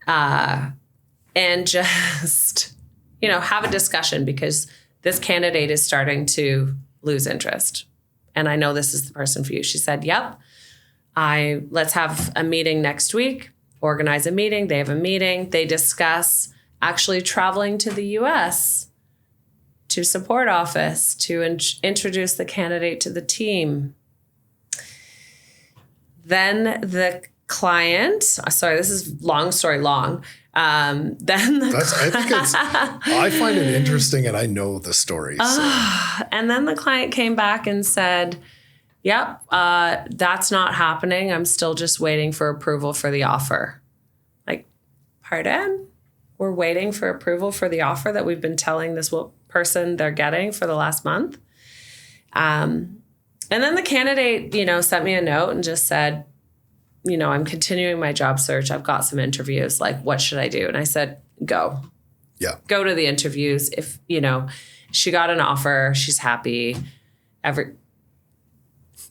and just, have a discussion because this candidate is starting to lose interest. And I know this is the person for you. She said, yep, let's have a meeting next week, organize a meeting. They have a meeting. They discuss actually traveling to the US to support office to introduce the candidate to the team. Then the client, sorry, this is long story long. I find it interesting and I know the story. So. And then the client came back and said, yep, that's not happening. I'm still just waiting for approval for the offer. Like, pardon? We're waiting for approval for the offer that we've been telling this person they're getting for the last month. And then the candidate, sent me a note and just said, I'm continuing my job search. I've got some interviews. Like, what should I do? And I said, go. Yeah. Go to the interviews. If, she got an offer, she's happy.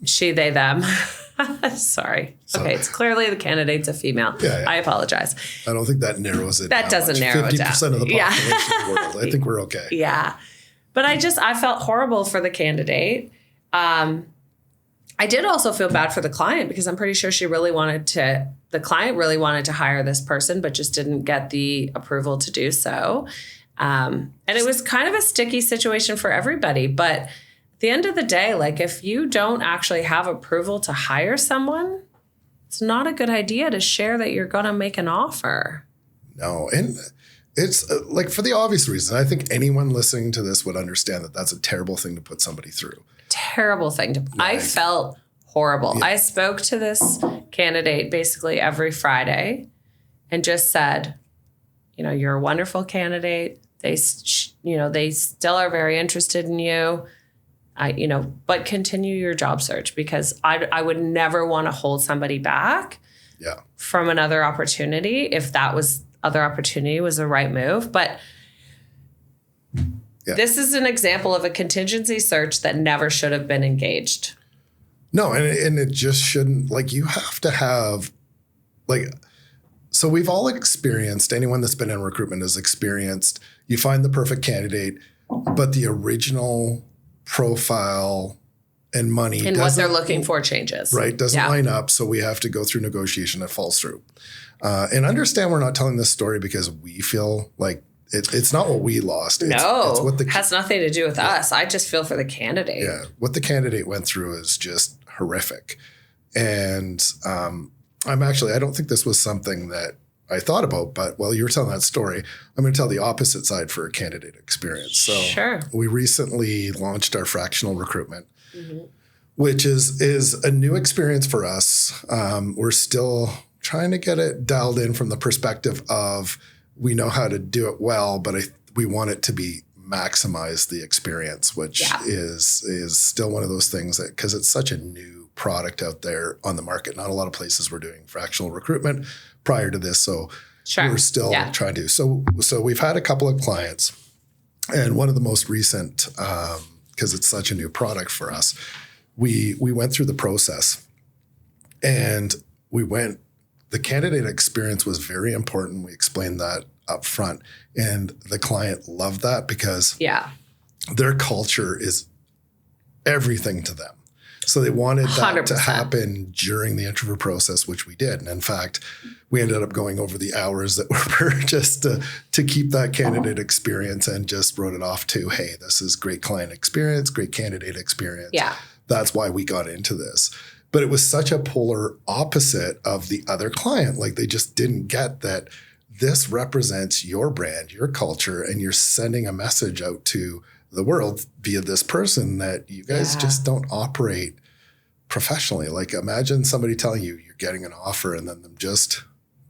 She, they, them. Sorry. Okay, it's clearly the candidate's a female. Yeah. I apologize. I don't think that narrows it down. That doesn't narrow it down. 50% of the population of the world. I think we're okay. Yeah. But I felt horrible for the candidate. I did also feel bad for the client because I'm pretty sure the client really wanted to hire this person, but just didn't get the approval to do so. And it was kind of a sticky situation for everybody. But at the end of the day, like if you don't actually have approval to hire someone, it's not a good idea to share that you're going to make an offer. No. And it's like for the obvious reason, I think anyone listening to this would understand that that's a terrible thing to put somebody through. Terrible thing to. Like, I felt horrible. Yeah. I spoke to this candidate basically every Friday and just said, you're a wonderful candidate. They still are very interested in you. But continue your job search because I would never want to hold somebody back from another opportunity if other opportunity was the right move. But this is an example of a contingency search that never should have been engaged. No, and it just shouldn't. Like, you have to have, so we've all experienced, anyone that's been in recruitment has experienced, you find the perfect candidate, but the original profile and money and what they're looking for changes. Right, doesn't line up, so we have to go through negotiation that falls through. And understand we're not telling this story because we feel like it's not what we lost. It's what has nothing to do with us. I just feel for the candidate. Yeah, what the candidate went through is just horrific. And I don't think this was something that I thought about, but while you were telling that story, I'm going to tell the opposite side for a candidate experience. So sure. We recently launched our fractional recruitment, which is a new experience for us. We're still trying to get it dialed in from the perspective of we know how to do it well, but we want it to be maximize the experience, which is still one of those things that, because it's such a new product out there on the market, not a lot of places were doing fractional recruitment prior to this. So we're still trying to. So we've had a couple of clients, and one of the most recent, because it's such a new product for us, we went through the process and the candidate experience was very important. We explained that up front, and the client loved that because their culture is everything to them. So they wanted that 100%. to happen during the interview process, which we did. And in fact, we ended up going over the hours that were just to keep that candidate experience, and just wrote it off to, hey, this is great client experience, great candidate experience. Yeah. That's why we got into this. But it was such a polar opposite of the other client. Like, they just didn't get that this represents your brand, your culture, and you're sending a message out to the world via this person that you guys just don't operate professionally. Like, imagine somebody telling you you're getting an offer and then them just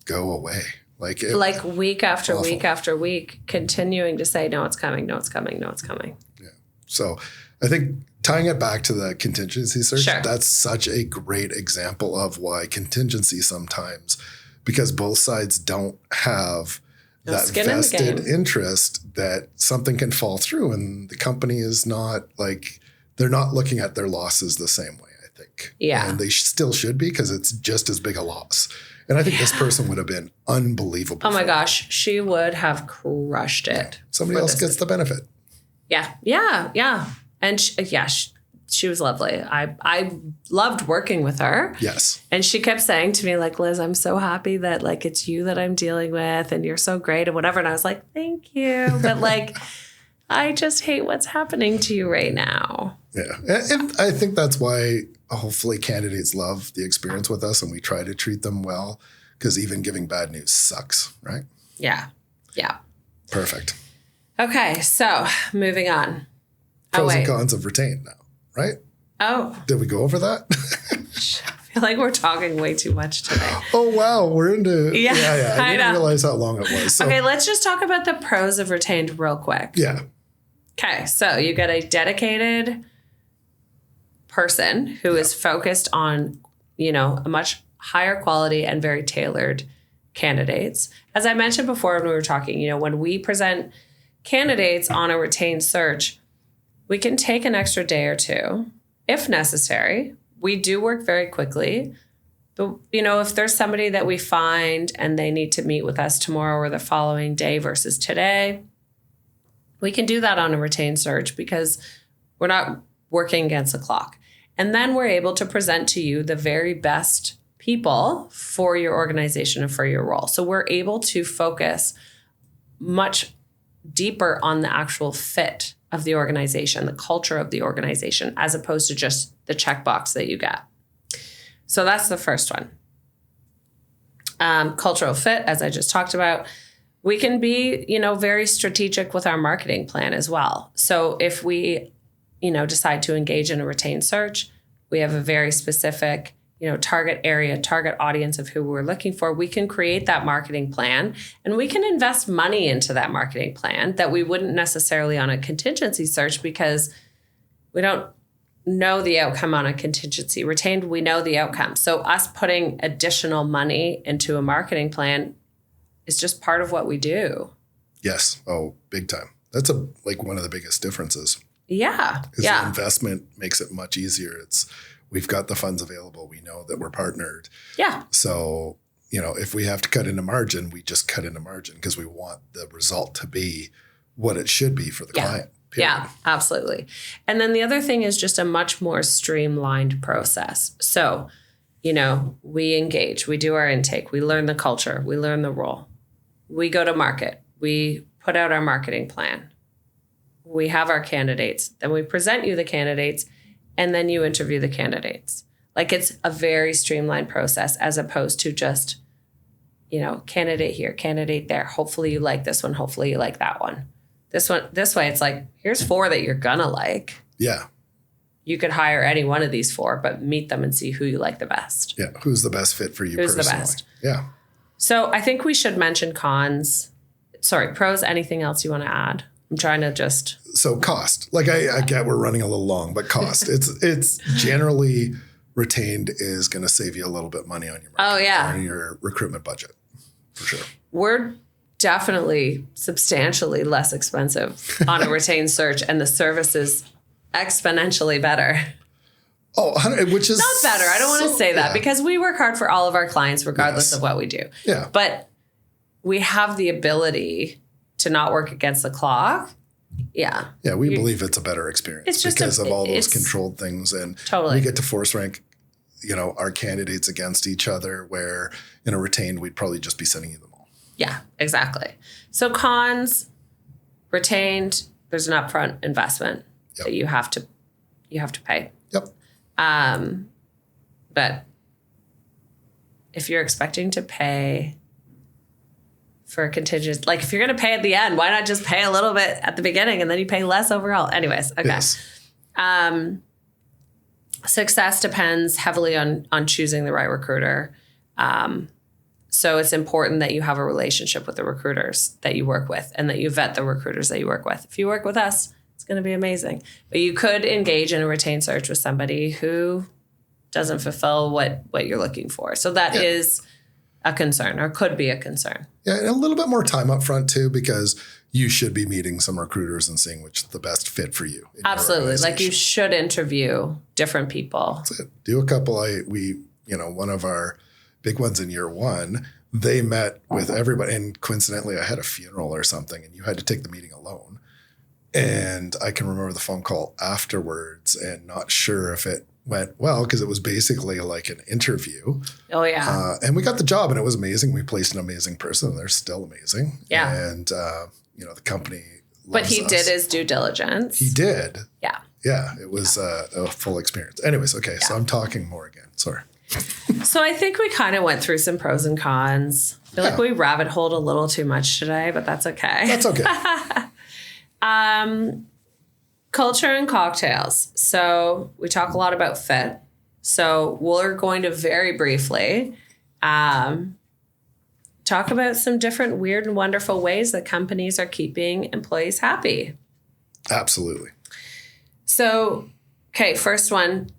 go away. Like week after awful. Week after week, continuing to say, no, it's coming, no, it's coming, no, it's coming. Yeah. So I think tying it back to the contingency search, that's such a great example of why contingency sometimes, because both sides don't have that vested interest that something can fall through, and the company is not like, they're not looking at their losses the same way, I think. Yeah. And they still should be, because it's just as big a loss. And I think this person would have been unbelievable. Oh my gosh. She would have crushed it. Yeah. Somebody else gets the benefit. Yeah. Yeah. Yeah. And she was lovely. I loved working with her. Yes. And she kept saying to me, like, Liz, I'm so happy that like it's you that I'm dealing with and you're so great and whatever. And I was like, thank you. But like, I just hate what's happening to you right now. Yeah. And I think that's why hopefully candidates love the experience with us, and we try to treat them well, because even giving bad news sucks, right? Yeah. Yeah. Perfect. Okay. So moving on. Pros and cons of retained now, right? Oh. Did we go over that? I feel like we're talking way too much today. Oh, wow. We're into... Yeah. I didn't realize how long it was. So. Okay, let's just talk about the pros of retained real quick. Yeah. Okay, so you get a dedicated person who is focused on, a much higher quality and very tailored candidates. As I mentioned before when we were talking, when we present candidates on a retained search, we can take an extra day or two if necessary. We do work very quickly. But, if there's somebody that we find and they need to meet with us tomorrow or the following day versus today, we can do that on a retained search because we're not working against the clock. And then we're able to present to you the very best people for your organization and for your role. So we're able to focus much deeper on the actual fit of the organization, the culture of the organization, as opposed to just the checkbox that you get. So that's the first one. Cultural fit, as I just talked about. We can be, very strategic with our marketing plan as well. So if we, decide to engage in a retained search, we have a very specific, target area, target audience of who we're looking for. We can create that marketing plan, and we can invest money into that marketing plan that we wouldn't necessarily on a contingency search, because we don't know the outcome on a contingency. Retained, we know the outcome. So us putting additional money into a marketing plan is just part of what we do. Yes. Oh, big time. That's one of the biggest differences. Yeah. Because the investment makes it much easier. We've got the funds available. We know that we're partnered. Yeah. So, if we have to cut into margin, we just cut into margin because we want the result to be what it should be for the client. Period. Yeah, absolutely. And then the other thing is just a much more streamlined process. So, we engage, we do our intake, we learn the culture, we learn the role. We go to market, we put out our marketing plan. We have our candidates, then we present you the candidates, and then you interview the candidates. Like, it's a very streamlined process as opposed to just, candidate here, candidate there. Hopefully you like this one. Hopefully you like that one. This way, it's like, here's 4 that you're gonna like. Yeah. You could hire any one of these 4, but meet them and see who you like the best. Yeah. Who's the best fit for you personally? Who's the best? Yeah. So I think we should mention pros. Anything else you want to add? I'm trying to just. So cost, I get we're running a little long, but cost, it's generally retained is going to save you a little bit money on your on your recruitment budget, for sure. We're definitely substantially less expensive on a retained search, and the service is exponentially better. Oh, which is not better. I don't want to say that because we work hard for all of our clients, regardless of what we do. Yeah. But we have the ability to not work against the clock Yeah, we believe it's a better experience because of all those controlled things. And we get to force rank, our candidates against each other, where in a retained, we'd probably just be sending you them all. Yeah, exactly. So cons, retained, there's an upfront investment that you have to pay. Yep. But if you're expecting to pay for a contingent, like if you're going to pay at the end, why not just pay a little bit at the beginning and then you pay less overall? Anyways, okay. Yes. Success depends heavily on choosing the right recruiter. So it's important that you have a relationship with the recruiters that you work with and that you vet the recruiters that you work with. If you work with us, it's going to be amazing. But you could engage in a retained search with somebody who doesn't fulfill what you're looking for. So that is a concern, or could be a concern. Yeah, and a little bit more time up front too, because you should be meeting some recruiters and seeing which is the best fit for you. Absolutely. Like you should interview different people. That's it. Do a couple. One of our big ones in year one, they met with everybody. And coincidentally, I had a funeral or something and you had to take the meeting alone. And I can remember the phone call afterwards and not sure if it went well, because it was basically like an interview. Oh, yeah. And we got the job and it was amazing. We placed an amazing person and they're still amazing. Yeah. And, the company loves But he us. did his due diligence. He did. Yeah. Yeah. It was a full experience. Anyways, okay. Yeah. So I'm talking more again. Sorry. So I think we kind of went through some pros and cons. I feel like we rabbit holed a little too much today, but that's okay. That's okay. Culture and cocktails. So we talk a lot about fit. So we're going to very briefly talk about some different weird and wonderful ways that companies are keeping employees happy. Absolutely. So, okay, first one,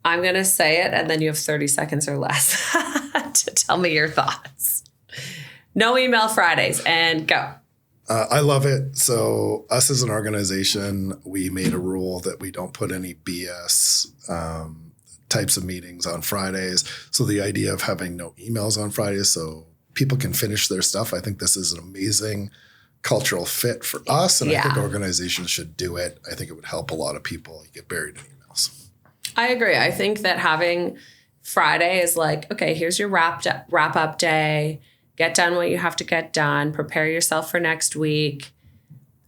I'm going to say it, and then you have 30 seconds or less to tell me your thoughts. No email Fridays, and go. I love it. So us as an organization, we made a rule that we don't put any BS types of meetings on Fridays. So the idea of having no emails on Fridays so people can finish their stuff, I think this is an amazing cultural fit for us. And I think organizations should do it. I think it would help a lot of people. You get buried in emails. I agree. I think that having Friday is like, okay, here's your wrap up day. Get done what you have to get done. Prepare yourself for next week.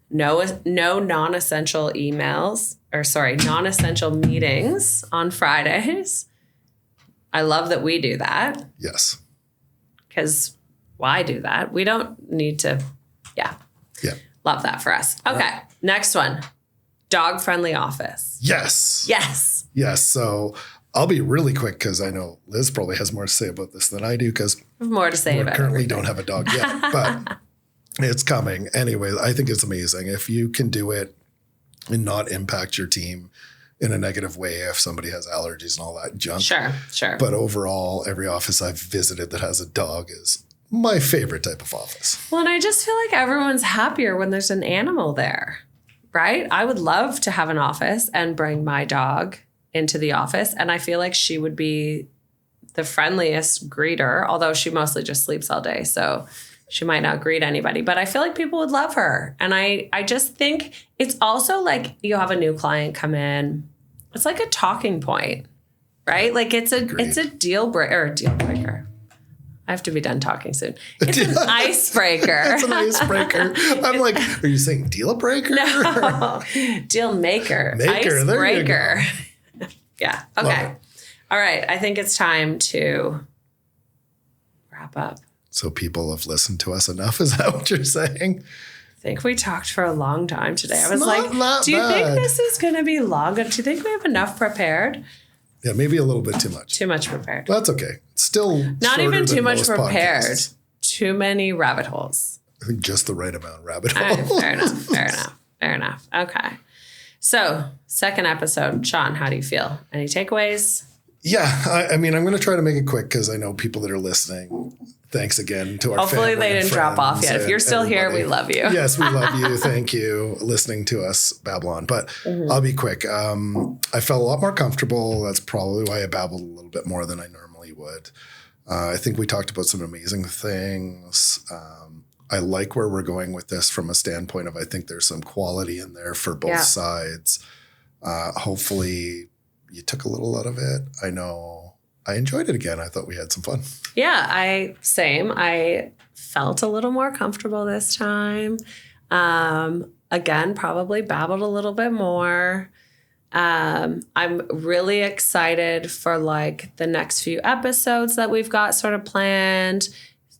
No non-essential non-essential meetings on Fridays. I love that we do that. Yes. Because why do that? We don't need to. Yeah. Love that for us. Okay. Right. Next one. Dog-friendly office. Yes. Yes. Yes. So I'll be really quick because I know Liz probably has more to say about this than I do, because I have more to say about it. Currently don't have a dog yet, but it's coming. Anyway, I think it's amazing. If you can do it and not impact your team in a negative way, if somebody has allergies and all that junk. Sure. But overall, every office I've visited that has a dog is my favorite type of office. Well, and I just feel like everyone's happier when there's an animal there, right? I would love to have an office and bring my dog into the office. And I feel like she would be the friendliest greeter, although she mostly just sleeps all day. So she might not greet anybody, but I feel like people would love her. And I just think it's also like you have a new client come in. It's like a talking point, right? Like it's a deal breaker. I have to be done talking soon. It's an icebreaker. It's an icebreaker. I'm like, are you saying deal breaker? No, deal maker. Icebreaker. Yeah. Okay. All right. I think it's time to wrap up. So people have listened to us enough. Is that what you're saying? I think we talked for a long time today. I was like, do you think this is going to be long? Do you think we have enough prepared? Yeah, maybe a little bit too much. Too much prepared. Well, that's okay. Still not even too much prepared. Podcasts. Too many rabbit holes. I think just the right amount of rabbit holes. Fair enough. Okay. So, second episode. Sean, how do you feel? Any takeaways? Yeah, I mean, I'm going to try to make it quick because I know people that are listening. Thanks again to our Hopefully they didn't drop off yet. If you're still here, we love you. Yes, we love you. Thank you listening to us babble on. But I'll be quick. I felt a lot more comfortable. That's probably why I babbled a little bit more than I normally would. I think we talked about some amazing things. I like where we're going with this from a standpoint of I think there's some quality in there for both sides. Hopefully you took a little out of it. I know I enjoyed it again. I thought we had some fun. Yeah, I felt a little more comfortable this time. Again, probably babbled a little bit more. I'm really excited for like the next few episodes that we've got sort of planned,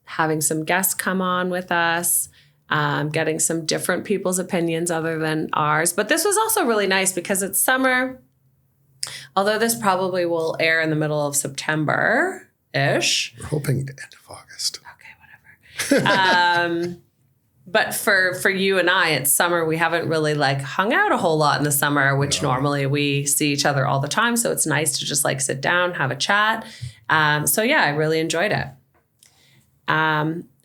having some guests come on with us, getting some different people's opinions other than ours. But this was also really nice because it's summer. Although this probably will air in the middle of September-ish. We're hoping end of August. Okay, whatever. But for you and I, it's summer. We haven't really like hung out a whole lot in the summer, which normally we see each other all the time. So it's nice to just like sit down, have a chat. So yeah, I really enjoyed it.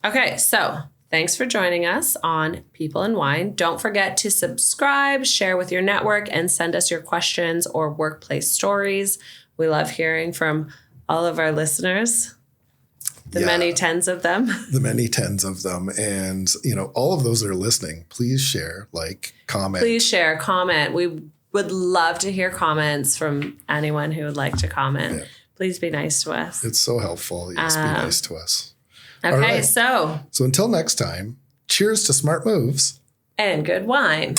Okay, so thanks for joining us on People and Wine. Don't forget to subscribe, share with your network, and send us your questions or workplace stories. We love hearing from all of our listeners. The many tens of them. The many tens of them. And, all of those that are listening, please share, like, comment. Please share, comment. We would love to hear comments from anyone who would like to comment. Yeah. Please be nice to us. It's so helpful. Yes, be nice to us. Okay, right. So until next time, cheers to smart moves. And good wine.